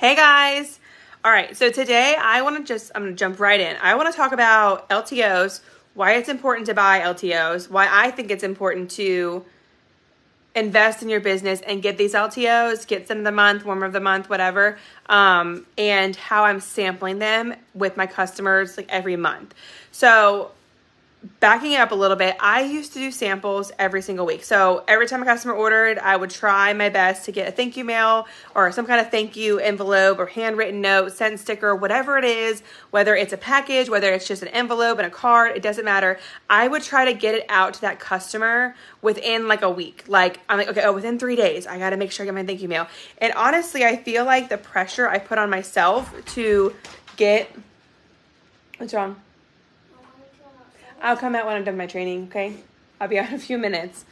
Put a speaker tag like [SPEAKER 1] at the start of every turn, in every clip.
[SPEAKER 1] Hey guys. All right, so today I'm going to jump right in. I want to talk about LTOs, why it's important to buy LTOs, why I think it's important to invest in your business and get these LTOs, get some of the month, warmer of the month, whatever, and how I'm sampling them with my customers like every month. So backing it up a little bit, I used to do samples every single week. So every time a customer ordered, I would try my best to get a thank you mail or some kind of thank you envelope or handwritten note, sent sticker, whatever it is, whether it's a package, whether it's just an envelope and a card, it doesn't matter. I would try to get it out to that customer within like a week. Like, I'm like, okay, within 3 days, I got to make sure I get my thank you mail. And honestly, I feel like the pressure I put on myself to get, what's wrong? I'll come out when I'm done my training, okay? I'll be out in a few minutes.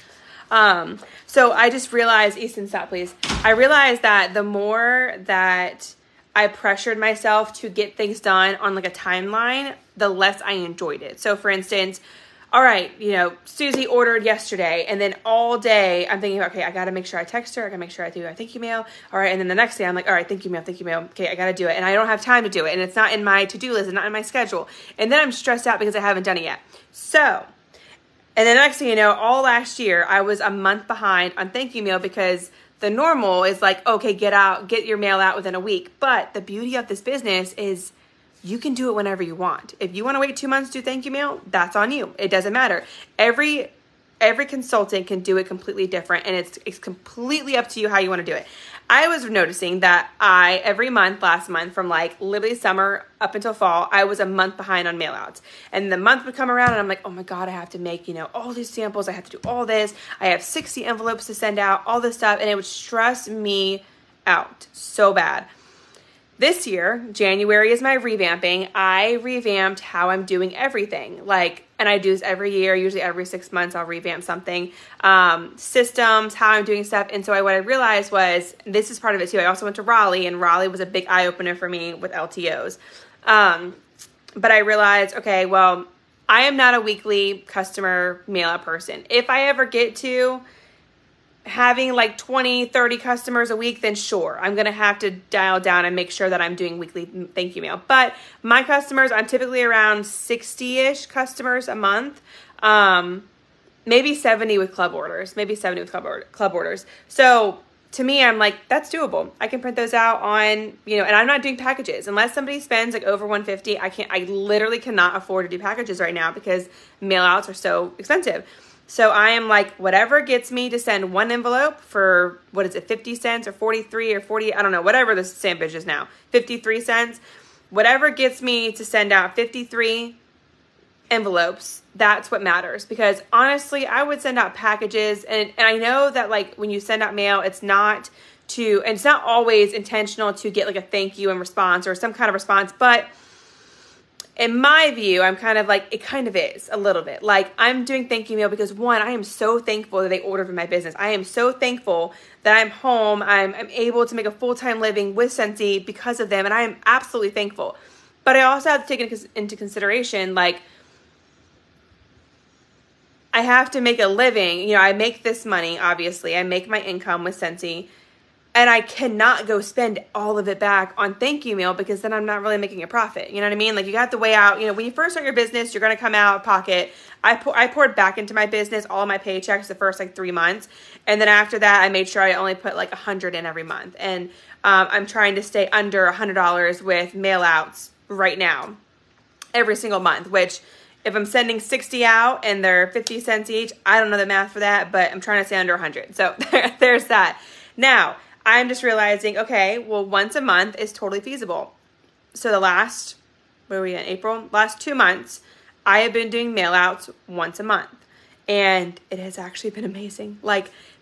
[SPEAKER 1] So I just realized, Easton, stop, please. I realized that the more that I pressured myself to get things done on like a timeline, the less I enjoyed it. So for instance, all right, Susie ordered yesterday, and then all day I'm thinking, okay, I got to make sure I text her. I got to make sure I do a thank you mail. All right, and then the next day I'm like, all right, thank you mail. Okay, I got to do it. And I don't have time to do it, and it's not in my to-do list. It's not in my schedule. And then I'm stressed out because I haven't done it yet. So, and then the next thing you know, all last year, I was a month behind on thank you mail because the normal is like, okay, get your mail out within a week. But the beauty of this business is you can do it whenever you want. If you want to wait 2 months to do thank you mail, that's on you. It doesn't matter. Every consultant can do it completely different, and it's completely up to you how you want to do it. I was noticing that every month, last month, from like literally summer up until fall, I was a month behind on mail outs. And the month would come around and I'm like, oh my God, I have to make, all these samples. I have to do all this. I have 60 envelopes to send out, all this stuff. And it would stress me out so bad. This year, January is my revamping. I revamped how I'm doing everything. And I do this every year, usually every 6 months, I'll revamp something. Systems, how I'm doing stuff. And so what I realized was, this is part of it too. I also went to Raleigh, and Raleigh was a big eye-opener for me with LTOs. But I realized, okay, well, I am not a weekly customer mail-out person. If I ever get to having like 20, 30 customers a week, then sure, I'm going to have to dial down and make sure that I'm doing weekly thank you mail. But my customers, I'm typically around 60-ish customers a month. Maybe 70 with club orders, club orders. So to me, I'm like, that's doable. I can print those out on, and I'm not doing packages unless somebody spends like over $150. I literally cannot afford to do packages right now because mail outs are so expensive. So I am like, whatever gets me to send one envelope for, 50 cents or 43 or 40, I don't know, whatever the sandwich is now, 53 cents, whatever gets me to send out 53 envelopes, that's what matters. Because honestly, I would send out packages, and I know that like when you send out mail, it's not always intentional to get like a thank you and response or some kind of response, but in my view, I'm kind of like, it kind of is a little bit. Like, I'm doing thank you mail because one, I am so thankful that they ordered from my business. I am so thankful that I'm home. I'm able to make a full-time living with Scentsy because of them. And I am absolutely thankful. But I also have to take into consideration, like, I have to make a living. I make this money, obviously. I make my income with Scentsy. And I cannot go spend all of it back on thank you mail because then I'm not really making a profit. You know what I mean? Like, you got to weigh out, when you first start your business, you're going to come out of pocket. I poured back into my business all of my paychecks the first 3 months. And then after that, I made sure I only put like $100 in every month. And I'm trying to stay under $100 with mail outs right now, every single month, which if I'm sending 60 out and they're 50 cents each, I don't know the math for that, but I'm trying to stay under 100. So there's that. Now, I'm just realizing, okay, well, once a month is totally feasible. So the last 2 months, I have been doing mail outs once a month. And it has actually been amazing,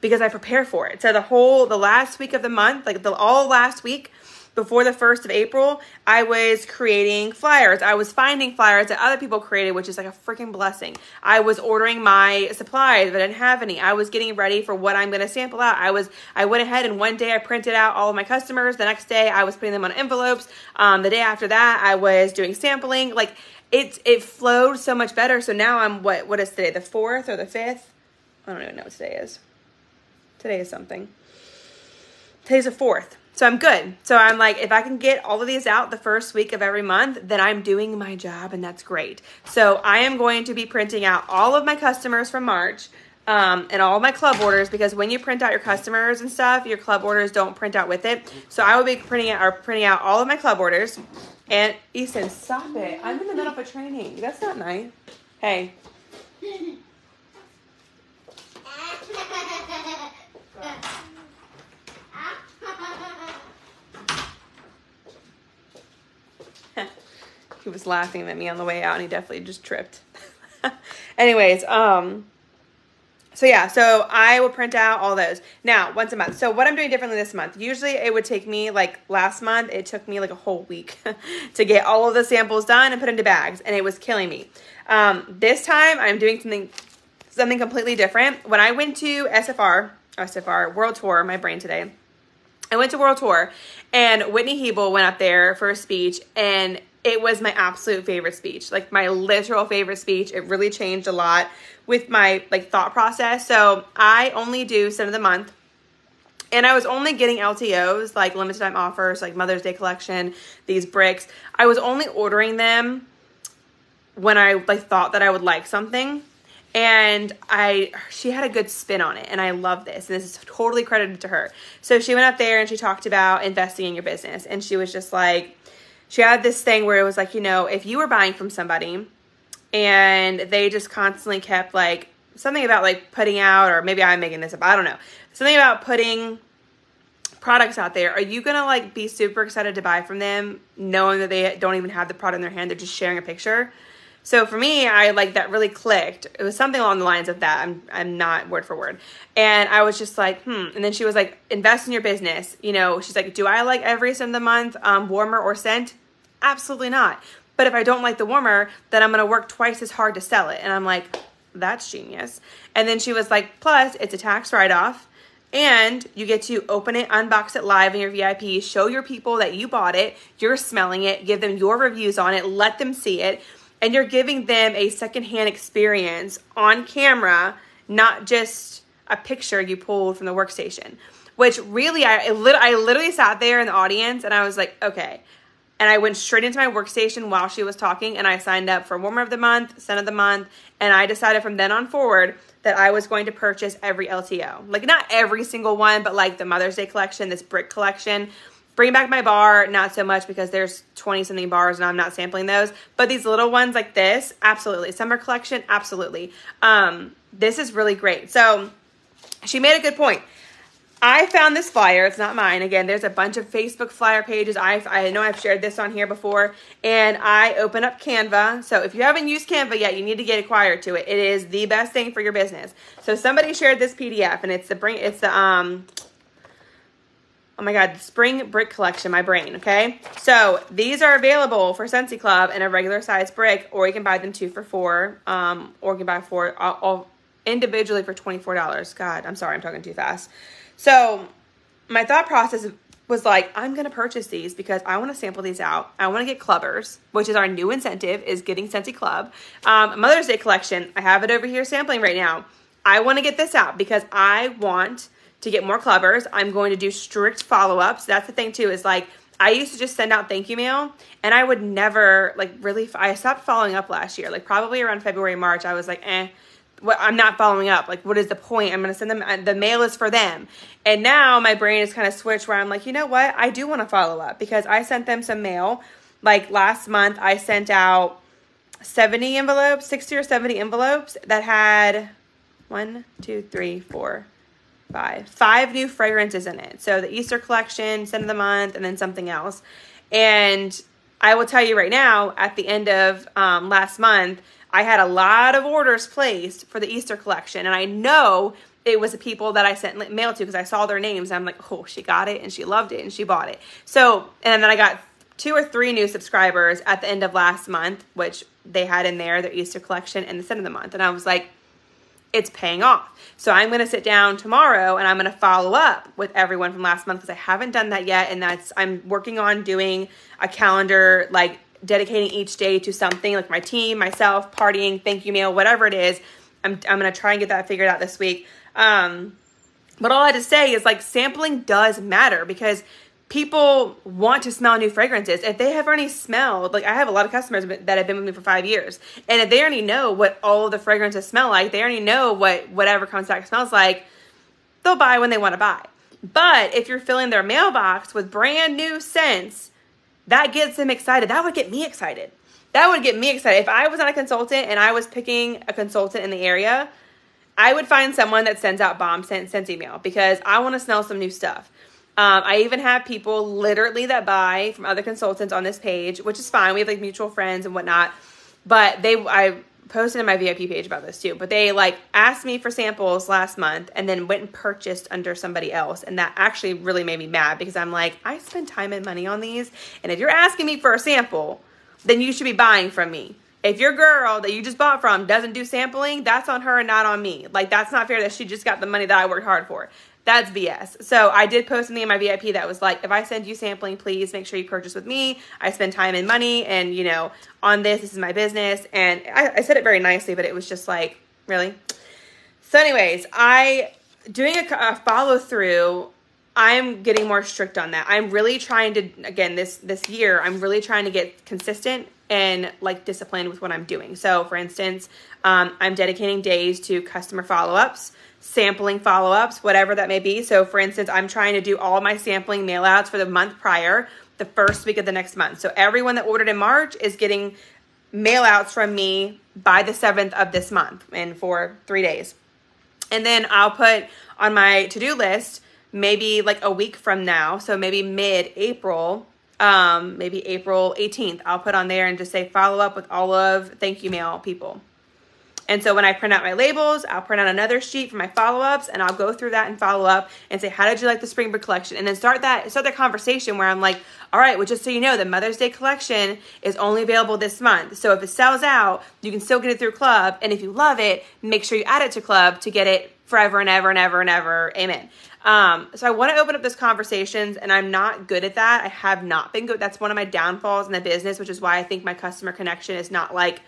[SPEAKER 1] because I prepare for it. So the last week of the month, all last week, before the 1st of April, I was creating flyers. I was finding flyers that other people created, which is like a freaking blessing. I was ordering my supplies, but I didn't have any. I was getting ready for what I'm going to sample out. I went ahead and one day I printed out all of my customers. The next day I was putting them on envelopes. The day after that I was doing sampling. It flowed so much better. So now I'm, what is today? The 4th or the 5th? I don't even know what today is. Today is something. Today's the 4th. So I'm good. So I'm like, if I can get all of these out the first week of every month, then I'm doing my job, and that's great. So I am going to be printing out all of my customers from March, and all my club orders, because when you print out your customers and stuff, your club orders don't print out with it. So I will be printing out all of my club orders. And Easton, stop it. I'm in the middle of a training. That's not nice. Hey. He was laughing at me on the way out, and he definitely just tripped. Anyways, so yeah, so I will print out all those now once a month. So what I'm doing differently this month, usually it would take me, like last month, it took me like a whole week to get all of the samples done and put into bags, and it was killing me. This time I'm doing something completely different. When I went to SFR World Tour, my brain today, I went to World Tour, and Whitney Hebel went up there for a speech, and it was my absolute favorite speech, like my literal favorite speech. It really changed a lot with my like thought process. So I only do scent of the month, and I was only getting LTOs, like limited time offers, like Mother's Day collection, these bricks. I was only ordering them when I like thought that I would like something. And she had a good spin on it, and I love this. And this is totally credited to her. So she went up there and she talked about investing in your business. And she was just like, she had this thing where it was like, you know, if you were buying from somebody and they just constantly kept like something about like putting out, or maybe I'm making this up, I don't know, something about putting products out there, are you going to like be super excited to buy from them knowing that they don't even have the product in their hand, they're just sharing a picture? So for me, I like that really clicked. It was something along the lines of that. I'm not word for word. And I was just like, And then she was like, invest in your business. You know, she's like, do I like every scent of the month, warmer or scent? Absolutely not. But if I don't like the warmer, then I'm going to work twice as hard to sell it. And I'm like, that's genius. And then she was like, plus it's a tax write-off, and you get to open it, unbox it live in your VIP, show your people that you bought it, you're smelling it, give them your reviews on it, let them see it. And you're giving them a secondhand experience on camera, not just a picture you pulled from the workstation. Which really, I literally sat there in the audience, and I was like, okay. And I went straight into my workstation while she was talking, and I signed up for Warmer of the Month, Scent of the Month, and I decided from then on forward that I was going to purchase every LTO. Like, not every single one, but like the Mother's Day collection, this brick collection. Bring back my bar, not so much because there's 20-something bars and I'm not sampling those. But these little ones like this, absolutely. Summer collection, absolutely. This is really great. So she made a good point. I found this flyer. It's not mine. Again, there's a bunch of Facebook flyer pages. I know I've shared this on here before. And I open up Canva. So if you haven't used Canva yet, you need to get acquired to it. It is the best thing for your business. So somebody shared this PDF, and it's the oh my God, Spring Brick Collection, my brain, okay? So these are available for Scentsy Club in a regular size brick, or you can buy them 2 for $4, or you can buy 4 all individually for $24. God, I'm sorry, I'm talking too fast. So my thought process was like, I'm going to purchase these because I want to sample these out. I want to get clubbers, which is our new incentive, is getting Scentsy Club. Mother's Day collection, I have it over here sampling right now. I want to get this out because I want to get more clubbers. I'm going to do strict follow-ups. That's the thing too, is like, I used to just send out thank you mail, and I would never like really, I stopped following up last year, like probably around February, March. I was like, I'm not following up. Like, what is the point? I'm going to send them, the mail is for them. And now my brain is kind of switched where I'm like, you know what? I do want to follow up because I sent them some mail. Like last month, I sent out 60 or 70 envelopes that had 5 new fragrances in it. So the Easter collection, Scent of the Month, and then something else. And I will tell you right now, at the end of last month, I had a lot of orders placed for the Easter collection. And I know it was the people that I sent mail to because I saw their names. And I'm like, oh, she got it and she loved it and she bought it. So, and then I got 2 or 3 new subscribers at the end of last month, which they had in there, their Easter collection and the Scent of the Month. And I was like, it's paying off. So I'm going to sit down tomorrow and I'm going to follow up with everyone from last month because I haven't done that yet. And I'm working on doing a calendar, like dedicating each day to something, like my team, myself, partying, thank you mail, whatever it is. I'm going to try and get that figured out this week. But all I had to say is like sampling does matter because people want to smell new fragrances. If they have already smelled, like I have a lot of customers that have been with me for 5 years, and if they already know what all of the fragrances smell like, they already know what whatever comes back smells like, they'll buy when they want to buy. But if you're filling their mailbox with brand new scents, that gets them excited. That would get me excited. That would get me excited. If I was not a consultant and I was picking a consultant in the area, I would find someone that sends out bomb scent email because I want to smell some new stuff. I even have people literally that buy from other consultants on this page, which is fine. We have like mutual friends and whatnot. But I posted in my VIP page about this too. But they like asked me for samples last month and then went and purchased under somebody else. And that actually really made me mad because I'm like, I spend time and money on these. And if you're asking me for a sample, then you should be buying from me. If your girl that you just bought from doesn't do sampling, that's on her and not on me. Like, that's not fair that she just got the money that I worked hard for. That's BS. So I did post something in my VIP that was like, if I send you sampling, please make sure you purchase with me. I spend time and money and, you know, on this is my business. And I said it very nicely, but it was just like, really? So anyways, doing a follow through, I'm getting more strict on that. I'm really trying to, again, this year, I'm really trying to get consistent and like disciplined with what I'm doing. So for instance, I'm dedicating days to customer follow-ups, sampling follow-ups, whatever that may be. So for instance, I'm trying to do all my sampling mail outs for the month prior, the first week of the next month. So everyone that ordered in March is getting mail outs from me by the 7th of this month and for 3 days. And then I'll put on my to-do list, maybe like a week from now. So maybe mid-April, maybe April 18th, I'll put on there and just say follow up with all of thank you mail people. And so when I print out my labels, I'll print out another sheet for my follow-ups and I'll go through that and follow up and say, how did you like the spring break collection? And then start that conversation where I'm like, all right, well, just so you know, the Mother's Day collection is only available this month. So if it sells out, you can still get it through Club. And if you love it, make sure you add it to Club to get it forever and ever and ever and ever. Amen. So I want to open up those conversations and I'm not good at that. I have not been good. That's one of my downfalls in the business, which is why I think my customer connection is not like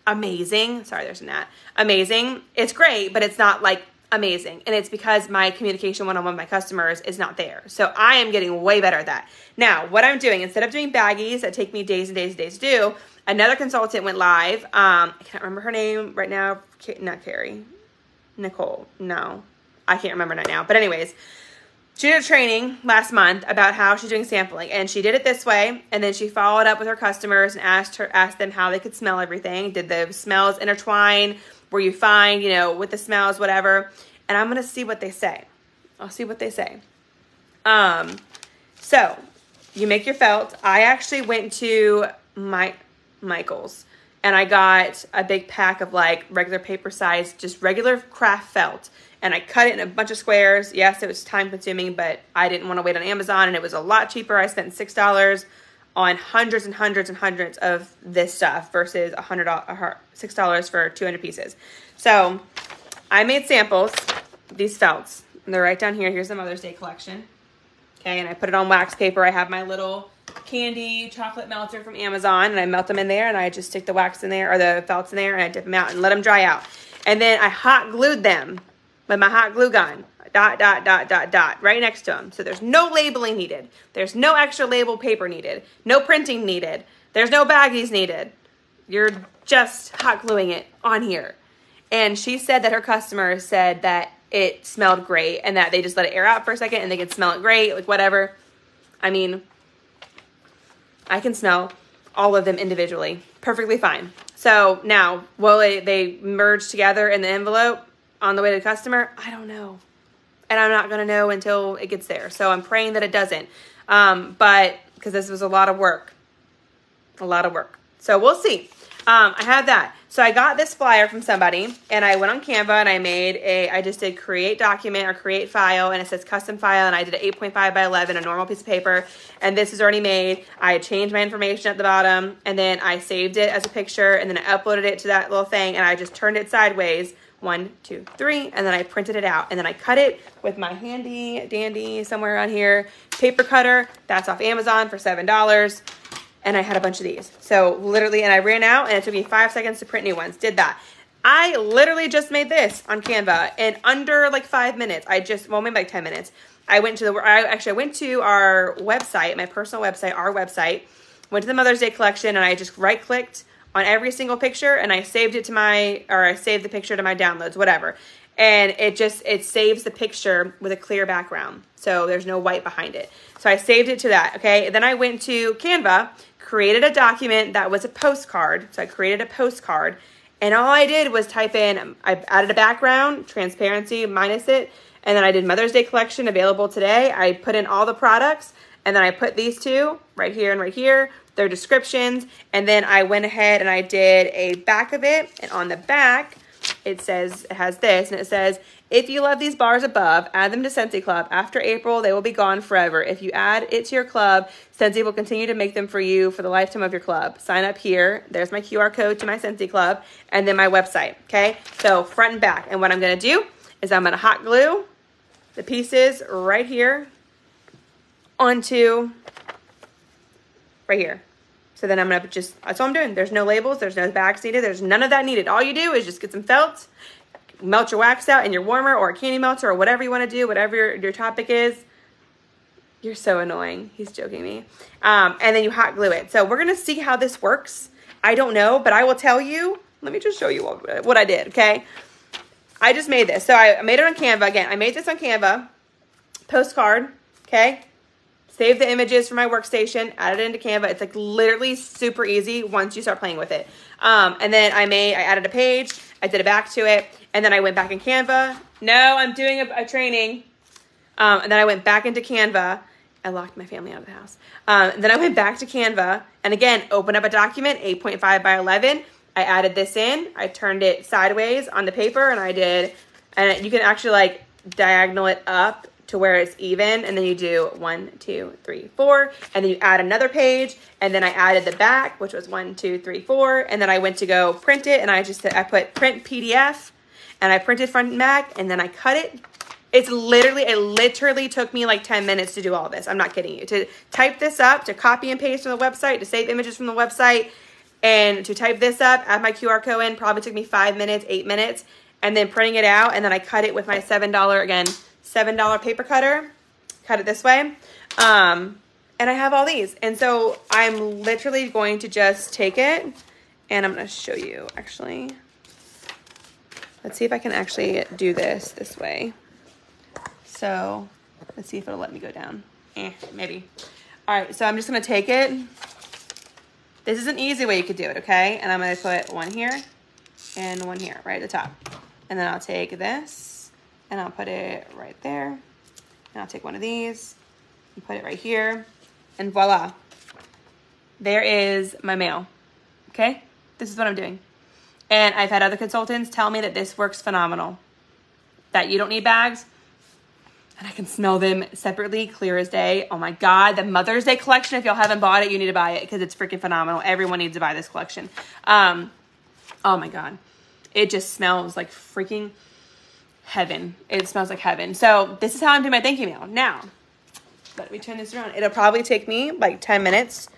[SPEAKER 1] amazing. Sorry, there's a gnat. Amazing. It's great, but it's not like amazing. And it's because my communication one-on-one with my customers is not there. So I am getting way better at that. Now, what I'm doing, instead of doing baggies that take me days and days and days to do, another consultant went live. I can't remember her name right now. Not Carrie. Nicole. No, I can't remember right now. But anyways, she did a training last month about how she's doing sampling, and she did it this way. And then she followed up with her customers and asked them how they could smell everything. Did the smells intertwine? Were you fine, you know, with the smells, whatever? And I'm going to see what they say. I'll see what they say. So you make your felt. I actually went to Michael's and I got a big pack of like regular paper size, just regular craft felt. And I cut it in a bunch of squares. Yes, it was time consuming, but I didn't want to wait on Amazon and it was a lot cheaper. I spent $6 on hundreds and hundreds and hundreds of this stuff versus $6 for 200 pieces. So I made samples, these felts. And they're right down here. Here's the Mother's Day collection. Okay, and I put it on wax paper. I have my little candy chocolate melter from Amazon and I melt them in there and I just stick the wax in there or the felts in there and I dip them out and let them dry out. And then I hot glued them with my hot glue gun, right next to them. So there's no labeling needed. There's no extra label paper needed. No printing needed. There's no baggies needed. You're just hot gluing it on here. And she said that her customers said that it smelled great and that they just let it air out for a second and they can smell it great, like whatever. I mean, I can smell all of them individually. Perfectly fine. So now, will they merge together in the envelope on the way to the customer? I don't know. And I'm not going to know until it gets there. So I'm praying that it doesn't. But because this was a lot of work. A lot of work. So we'll see. I have that. So I got this flyer from somebody and I went on Canva and I just did create document or create file and it says custom file and I did an 8.5 by 11, a normal piece of paper. And this is already made. I changed my information at the bottom and then I saved it as a picture and then I uploaded it to that little thing and I just turned it sideways. 1, 2, 3, and then I printed it out and then I cut it with my handy dandy somewhere around here paper cutter. That's off Amazon for $7. And I had a bunch of these. So literally, and I ran out and it took me 5 seconds to print new ones. Did that. I literally just made this on Canva in under like 5 minutes. Maybe like 10 minutes. I went to our website, my personal website, our website, went to the Mother's Day collection, and I just right-clicked on every single picture, and I saved it to I saved the picture to my downloads, whatever. And it saves the picture with a clear background. So there's no white behind it. So I saved it to that, okay? Then I went to Canva, created a document that was a postcard. So I created a postcard. And all I did was type in, I added a background, transparency, minus it. And then I did Mother's Day collection available today. I put in all the products. And then I put these two right here and right here, their descriptions. And then I went ahead and I did a back of it. And on the back, it has this, and it says, if you love these bars above, add them to Scentsy Club. After April, they will be gone forever. If you add it to your club, Scentsy will continue to make them for you for the lifetime of your club. Sign up here. There's my QR code to my Scentsy Club, and then my website, okay? So front and back. And what I'm going to do is I'm going to hot glue the pieces right here onto right here. So then I'm going to that's all I'm doing. There's no labels. There's no bags needed. There's none of that needed. All you do is just get some felt, melt your wax out in your warmer or a candy melter or whatever you want to do, whatever your topic is. You're so annoying. He's joking me. And then you hot glue it. So we're going to see how this works. I don't know, but I will tell you. Let me just show you what I did, okay? I just made this. So I made it on Canva. Again, I made this on Canva. Postcard, okay? Save the images from my workstation, add it into Canva. It's like literally super easy once you start playing with it. And then I added a page, I did a back to it, and then I went back in Canva. No, I'm doing a training. And then I went back into Canva. I locked my family out of the house. And then I went back to Canva, and again, open up a document, 8.5 by 11. I added this in. I turned it sideways on the paper, and you can actually like diagonal it up to where it's even, and then you do 1, 2, 3, 4, and then you add another page, and then I added the back, which was 1, 2, 3, 4, and then I went to go print it, and I put print PDF, and I printed front and back, and then I cut it. It literally took me like 10 minutes to do all this. I'm not kidding you. To type this up, to copy and paste from the website, to save images from the website, and to type this up, add my QR code in, probably took me 5 minutes, 8 minutes, and then printing it out, and then I cut it with my $7 paper cutter, cut it this way, and I have all these. And so I'm literally going to just take it, and I'm going to show you, actually. Let's see if I can actually do this way. So let's see if it'll let me go down. Maybe. All right, so I'm just going to take it. This is an easy way you could do it, okay? And I'm going to put one here and one here, right at the top. And then I'll take this, and I'll put it right there. And I'll take one of these and put it right here. And voila. There is my mail. Okay? This is what I'm doing. And I've had other consultants tell me that this works phenomenal. That you don't need bags. And I can smell them separately, clear as day. Oh my God, the Mother's Day collection. If y'all haven't bought it, you need to buy it because it's freaking phenomenal. Everyone needs to buy this collection. Oh my God. It just smells like freaking heaven. It smells like heaven. So this is how I'm doing my thank you mail. Now, let me turn this around. It'll probably take me like 10 minutes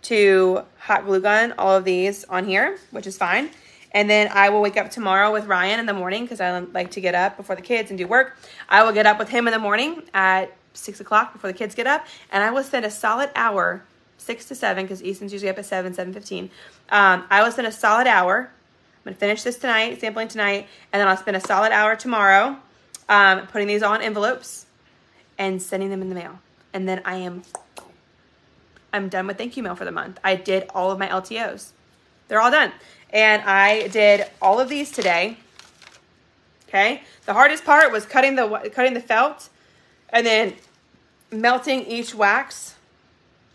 [SPEAKER 1] to hot glue gun all of these on here, which is fine. And then I will wake up tomorrow with Ryan in the morning because I like to get up before the kids and do work. I will get up with him in the morning at 6 o'clock before the kids get up. And I will spend a solid hour, 6 to 7, because Easton's usually up at 7:15. I will spend a solid hour. I'm going to finish this tonight, sampling tonight. And then I'll spend a solid hour tomorrow putting these all in envelopes and sending them in the mail. And then I'm done with thank you mail for the month. I did all of my LTOs. They're all done. And I did all of these today. Okay. The hardest part was cutting the felt and then melting each wax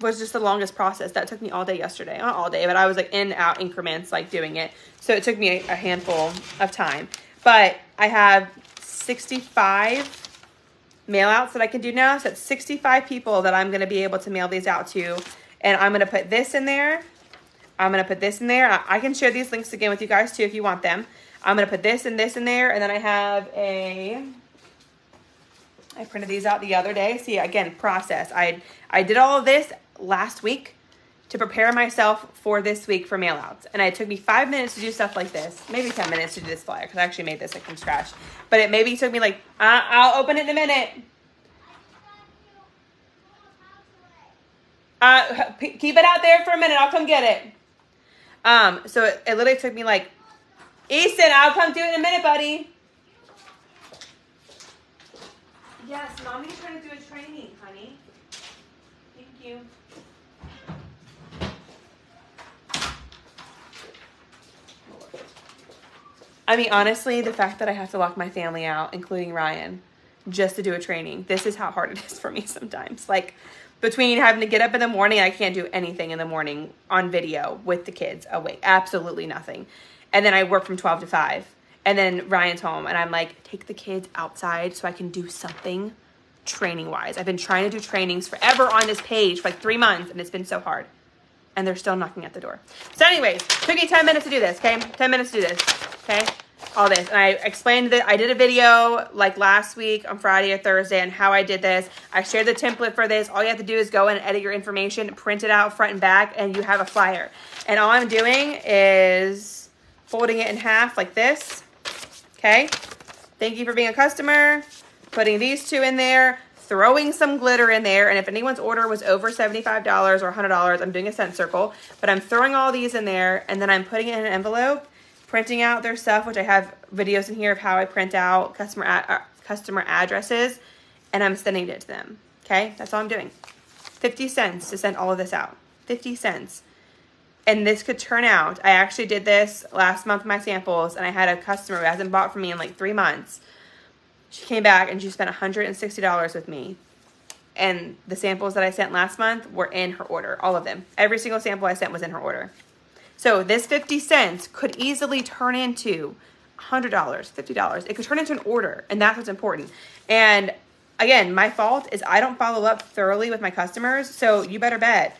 [SPEAKER 1] was just the longest process. That took me all day yesterday. Not all day, but I was like in and out increments, like doing it. So it took me a handful of time. But I have 65 mail outs that I can do now. So it's 65 people that I'm going to be able to mail these out to. And I'm going to put this in there. I'm going to put this in there. I can share these links again with you guys too if you want them. I'm going to put this and this in there. And then I have I printed these out the other day. See, again, process. I did all of this last week to prepare myself for this week for mail outs. And it took me 5 minutes to do stuff like this. Maybe 10 minutes to do this flyer because I actually made this like from scratch. But it maybe took me like, I'll open it in a minute. Keep it out there for a minute. I'll come get it. So it literally took me like, Easton, I'll come do it in a minute, buddy. Yes, Mommy's trying to do a training, honey. Thank you. I mean, honestly, the fact that I have to lock my family out, including Ryan, just to do a training, this is how hard it is for me sometimes. Like, between having to get up in the morning, I can't do anything in the morning on video with the kids awake. Absolutely nothing. And then I work from 12 to 5. And then Ryan's home. And I'm like, take the kids outside so I can do something training-wise. I've been trying to do trainings forever on this page for like 3 months. And it's been so hard. And they're still knocking at the door. So anyways, took me 10 minutes to do this, okay? 10 minutes to do this, okay? All this. And I explained that I did a video like last week on Friday or Thursday on how I did this. I shared the template for this. All you have to do is go and edit your information, print it out front and back, and you have a flyer. And all I'm doing is folding it in half like this, okay? Thank you for being a customer. Putting these two in there. Throwing some glitter in there, and if anyone's order was over $75 or $100, I'm doing a cent circle, but I'm throwing all these in there, and then I'm putting it in an envelope, printing out their stuff, which I have videos in here of how I print out customer addresses, and I'm sending it to them, okay? That's all I'm doing. 50 cents to send all of this out. 50 cents. And this could turn out, I actually did this last month with my samples, and I had a customer who hasn't bought from me in like 3 months. She came back and she spent $160 with me. And the samples that I sent last month were in her order. All of them. Every single sample I sent was in her order. So this 50 cents could easily turn into $100, $50. It could turn into an order. And that's what's important. And again, my fault is I don't follow up thoroughly with my customers. So you better bet.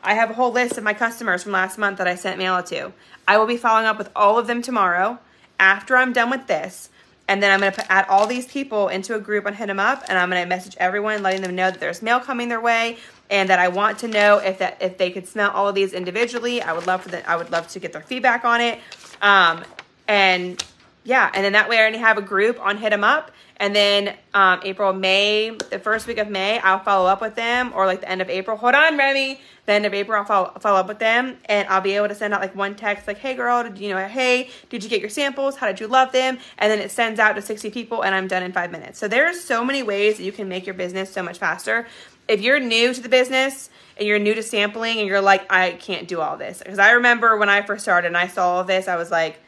[SPEAKER 1] I have a whole list of my customers from last month that I sent mail to. I will be following up with all of them tomorrow after I'm done with this. And then I'm going to add all these people into a group on Hit 'em Up, and I'm going to message everyone, letting them know that there's mail coming their way, and that I want to know if they could smell all of these individually. I would love to get their feedback on it. And yeah, and then that way I already have a group on Hit 'em Up. And then May, the first week of May, I'll follow up with them, or like the end of April. Hold on, Remy. The end of April, I'll follow up with them, and I'll be able to send out like one text like, hey girl, hey, did you get your samples? How did you love them? And then it sends out to 60 people, and I'm done in 5 minutes. So there's so many ways that you can make your business so much faster. If you're new to the business and you're new to sampling and you're like, I can't do all this. Because I remember when I first started and I saw all this, I was like,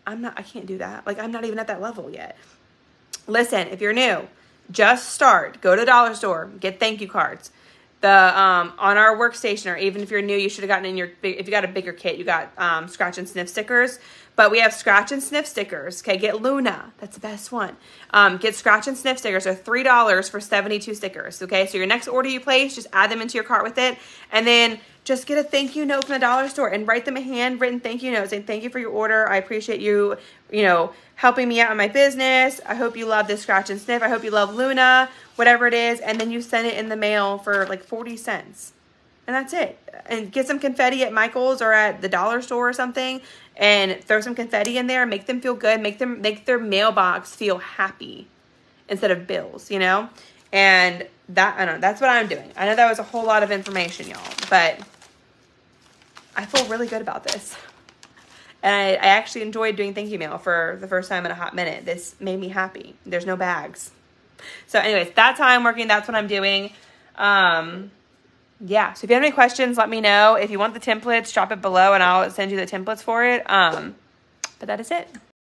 [SPEAKER 1] I can't do that. Like, I'm not even at that level yet. Listen, if you're new, just start. Go to the dollar store. Get thank you cards. On our workstation, or even if you're new, you should have gotten if you got a bigger kit, you got scratch and sniff stickers. But we have scratch and sniff stickers. Okay, get Luna. That's the best one. Get scratch and sniff stickers. They're $3 for 72 stickers. Okay, so your next order you place, just add them into your cart with it, and then just get a thank you note from the dollar store and write them a handwritten thank you note saying thank you for your order. I appreciate you, helping me out in my business. I hope you love this scratch and sniff. I hope you love Luna, whatever it is. And then you send it in the mail for like 40 cents. And that's it. And get some confetti at Michael's or at the dollar store or something, and throw some confetti in there. Make them feel good. Make their mailbox feel happy instead of bills, And that's what I'm doing. I know that was a whole lot of information, y'all, but I feel really good about this. And I actually enjoyed doing thank you mail for the first time in a hot minute. This made me happy. There's no bags. So anyways, that's how I'm working. That's what I'm doing. Yeah. So if you have any questions, let me know. If you want the templates, drop it below and I'll send you the templates for it. But that is it.